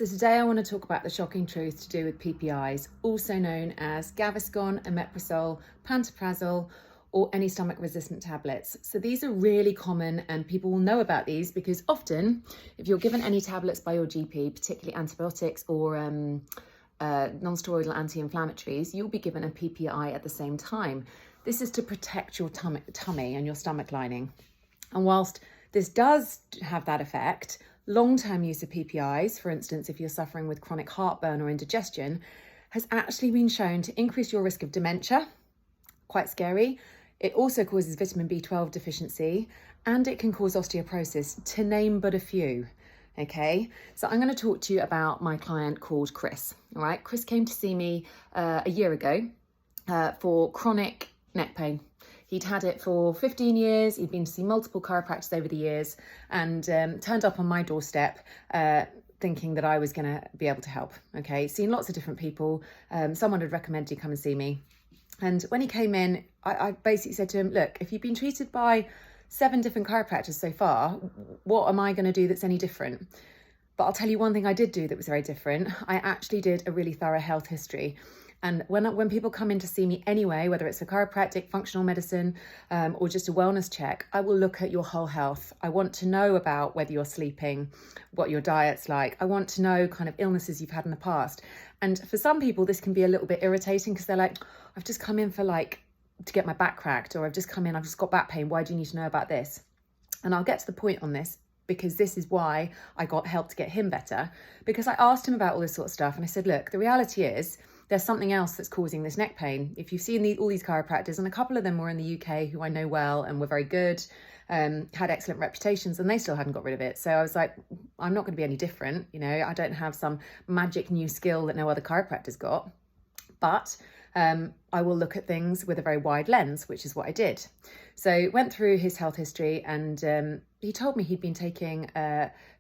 So today I want to talk about the shocking truth to do with PPIs, also known as Gaviscon, omeprazole, pantoprazole, or any stomach resistant tablets. So these are really common and people will know about these because often if you're given any tablets by your GP, particularly antibiotics or non-steroidal anti-inflammatories, you'll be given a PPI at the same time. This is to protect your tummy and your stomach lining. And whilst this does have that effect, long-term use of PPIs, for instance, if you're suffering with chronic heartburn or indigestion, has actually been shown to increase your risk of dementia. Quite scary. It also causes vitamin B12 deficiency and it can cause osteoporosis, to name but a few. Okay, so I'm going to talk to you about my client called Chris. All right, Chris came to see me a year ago for chronic neck pain. He'd had it for 15 years. He'd been to see multiple chiropractors over the years and turned up on my doorstep thinking that I was going to be able to help. Okay, seen lots of different people. Someone had recommended he come and see me. And when he came in, I basically said to him, look, if you've been treated by 7 different chiropractors so far, what am I going to do that's any different? But I'll tell you one thing I did do that was very different. I actually did a really thorough health history. And when people come in to see me anyway, whether it's a chiropractic, functional medicine, or just a wellness check, I will look at your whole health. I want to know about whether you're sleeping, what your diet's like. I want to know kind of illnesses you've had in the past. And for some people, this can be a little bit irritating because they're like, I've just come in for to get my back cracked, or I've just come in, I've just got back pain. Why do you need to know about this? And I'll get to the point on this because this is why I got help to get him better, because I asked him about all this sort of stuff. And I said, look, the reality is, there's something else that's causing this neck pain. If you've seen all these chiropractors, and a couple of them were in the UK who I know well and were very good, had excellent reputations, and they still hadn't got rid of it. So I was like, I'm not going to be any different. You know, I don't have some magic new skill that no other chiropractor's got, but I will look at things with a very wide lens, which is what I did. So went through his health history and he told me he'd been taking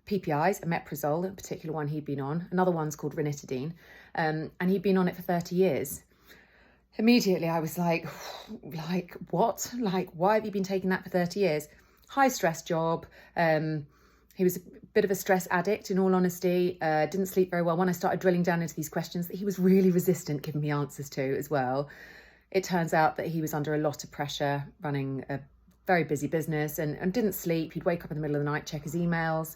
PPIs, omeprazole, a particular one he'd been on. Another one's called ranitidine, and he'd been on it for 30 years. Immediately I was like, what? Why have you been taking that for 30 years? High stress job. He was a bit of a stress addict, in all honesty, didn't sleep very well. When I started drilling down into these questions that he was really resistant giving me answers to as well, it turns out that he was under a lot of pressure running a very busy business and didn't sleep. He'd wake up in the middle of the night, check his emails.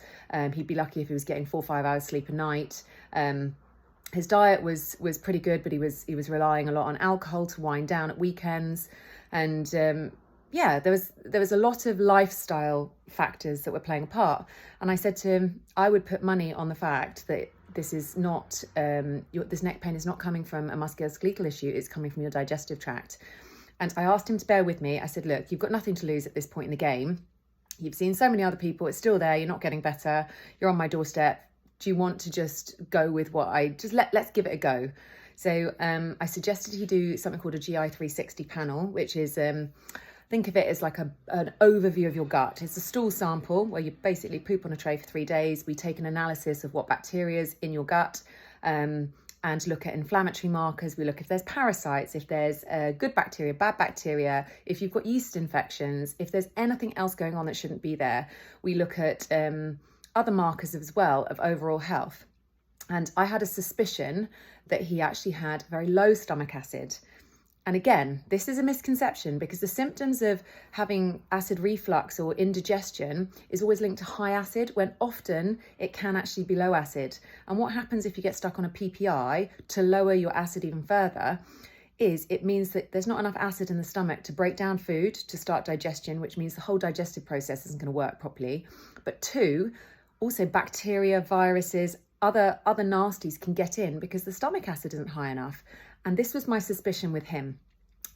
He'd be lucky if he was getting 4 or 5 hours sleep a night. His diet was pretty good, but he was relying a lot on alcohol to wind down at weekends. And there was a lot of lifestyle factors that were playing a part. And I said to him, I would put money on the fact that this is not, this neck pain is not coming from a musculoskeletal issue, it's coming from your digestive tract. And I asked him to bear with me. I said, look, you've got nothing to lose at this point in the game. You've seen so many other people, it's still there, you're not getting better, you're on my doorstep. Do you want to just go with what let's give it a go. So I suggested he do something called a GI 360 panel, which is, think of it as like an overview of your gut. It's a stool sample where you basically poop on a tray for 3 days. We take an analysis of what bacteria is in your gut and look at inflammatory markers. We look if there's parasites, if there's good bacteria, bad bacteria, if you've got yeast infections, if there's anything else going on that shouldn't be there. We look at other markers as well of overall health. And I had a suspicion that he actually had very low stomach acid. And again, this is a misconception because the symptoms of having acid reflux or indigestion is always linked to high acid, when often it can actually be low acid. And what happens if you get stuck on a PPI to lower your acid even further is it means that there's not enough acid in the stomach to break down food to start digestion, which means the whole digestive process isn't going to work properly. But 2, also bacteria, viruses, other nasties can get in because the stomach acid isn't high enough. And this was my suspicion with him.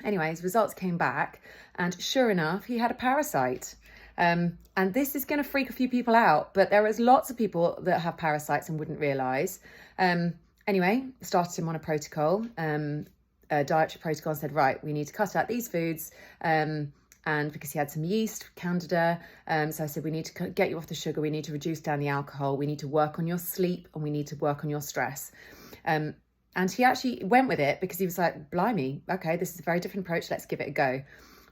Anyway, his results came back and sure enough, he had a parasite. And this is going to freak a few people out, but there is lots of people that have parasites and wouldn't realise. Anyway, started him on a protocol, a dietary protocol, and said, right, we need to cut out these foods. And because he had some yeast, candida, so I said, we need to get you off the sugar, we need to reduce down the alcohol, we need to work on your sleep, and we need to work on your stress. And he actually went with it because he was like, blimey, okay, this is a very different approach, let's give it a go.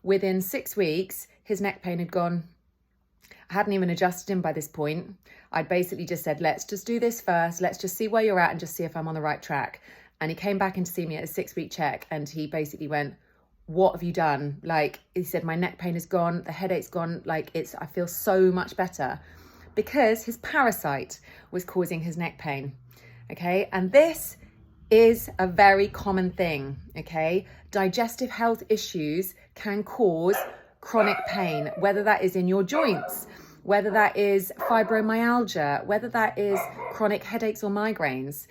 Within 6 weeks, his neck pain had gone. I hadn't even adjusted him by this point. I'd basically just said, let's just do this first. Let's just see where you're at and just see if I'm on the right track. And he came back in to see me at a 6-week check, and he basically went, what have you done? Like, he said, my neck pain is gone, the headache's gone, like I feel so much better, because his parasite was causing his neck pain. Okay, and this is a very common thing. Okay, digestive health issues can cause chronic pain, whether that is in your joints, whether that is fibromyalgia, whether that is chronic headaches or migraines.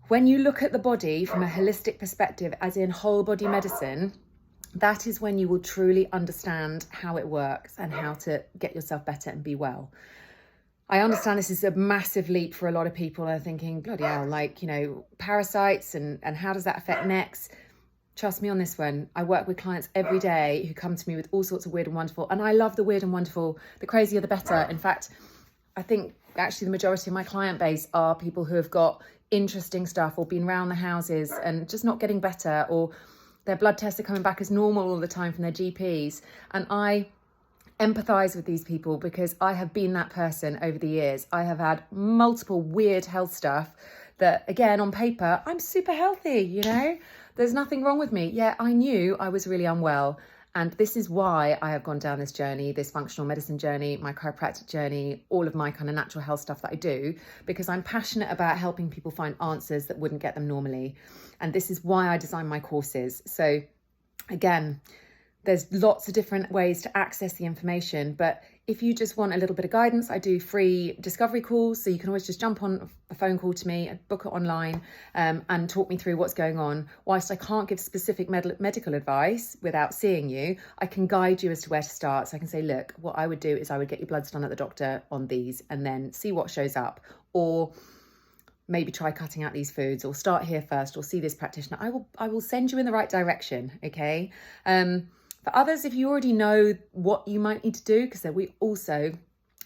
When you look at the body from a holistic perspective, as in whole body medicine, that is when you will truly understand how it works and how to get yourself better and be well. I understand this is a massive leap for a lot of people. Are thinking, bloody hell, like, you know, parasites and how does that affect necks? Trust me on this one. I work with clients every day who come to me with all sorts of weird and wonderful. And I love the weird and wonderful. The crazier, the better. In fact, I think actually the majority of my client base are people who have got interesting stuff or been around the houses and just not getting better, or their blood tests are coming back as normal all the time from their GPs. And I empathize with these people because I have been that person over the years. I have had multiple weird health stuff that, again, on paper, I'm super healthy, you know, there's nothing wrong with me. Yeah, I knew I was really unwell. And this is why I have gone down this journey, this functional medicine journey, my chiropractic journey, all of my kind of natural health stuff that I do, because I'm passionate about helping people find answers that wouldn't get them normally. And this is why I design my courses. So again, there's lots of different ways to access the information, but if you just want a little bit of guidance, I do free discovery calls. So you can always just jump on a phone call to me, book it online, and talk me through what's going on. Whilst I can't give specific medical advice without seeing you, I can guide you as to where to start. So I can say, look, what I would do is I would get your bloods done at the doctor on these and then see what shows up. Or maybe try cutting out these foods, or start here first, or see this practitioner. I will send you in the right direction, okay? For others, if you already know what you might need to do, because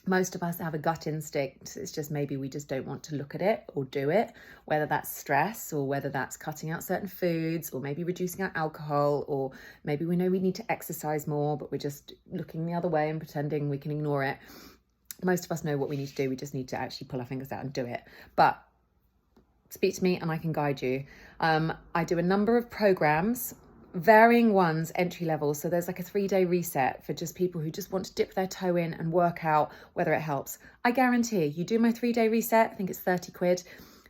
most of us have a gut instinct. It's just maybe we just don't want to look at it or do it, whether that's stress or whether that's cutting out certain foods or maybe reducing our alcohol, or maybe we know we need to exercise more, but we're just looking the other way and pretending we can ignore it. Most of us know what we need to do. We just need to actually pull our fingers out and do it. But speak to me and I can guide you. I do a number of programs, varying ones, entry level. So there's like a 3-day reset for just people who just want to dip their toe in and work out whether it helps. I guarantee you do my 3-day reset, I think it's 30 quid,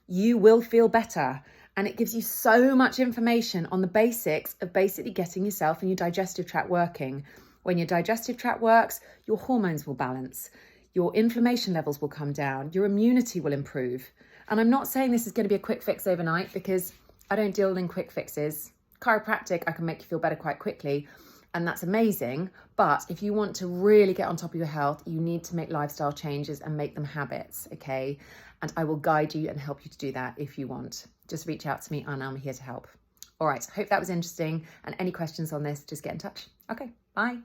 you will feel better. And it gives you so much information on the basics of basically getting yourself and your digestive tract working. When your digestive tract works, your hormones will balance, your inflammation levels will come down, your immunity will improve. And I'm not saying this is going to be a quick fix overnight, because I don't deal in quick fixes. Chiropractic, I can make you feel better quite quickly, and that's amazing. But if you want to really get on top of your health, you need to make lifestyle changes and make them habits, okay? And I will guide you and help you to do that if you want. Just reach out to me and I'm here to help. All right, hope that was interesting. And any questions on this, just get in touch. Okay, bye.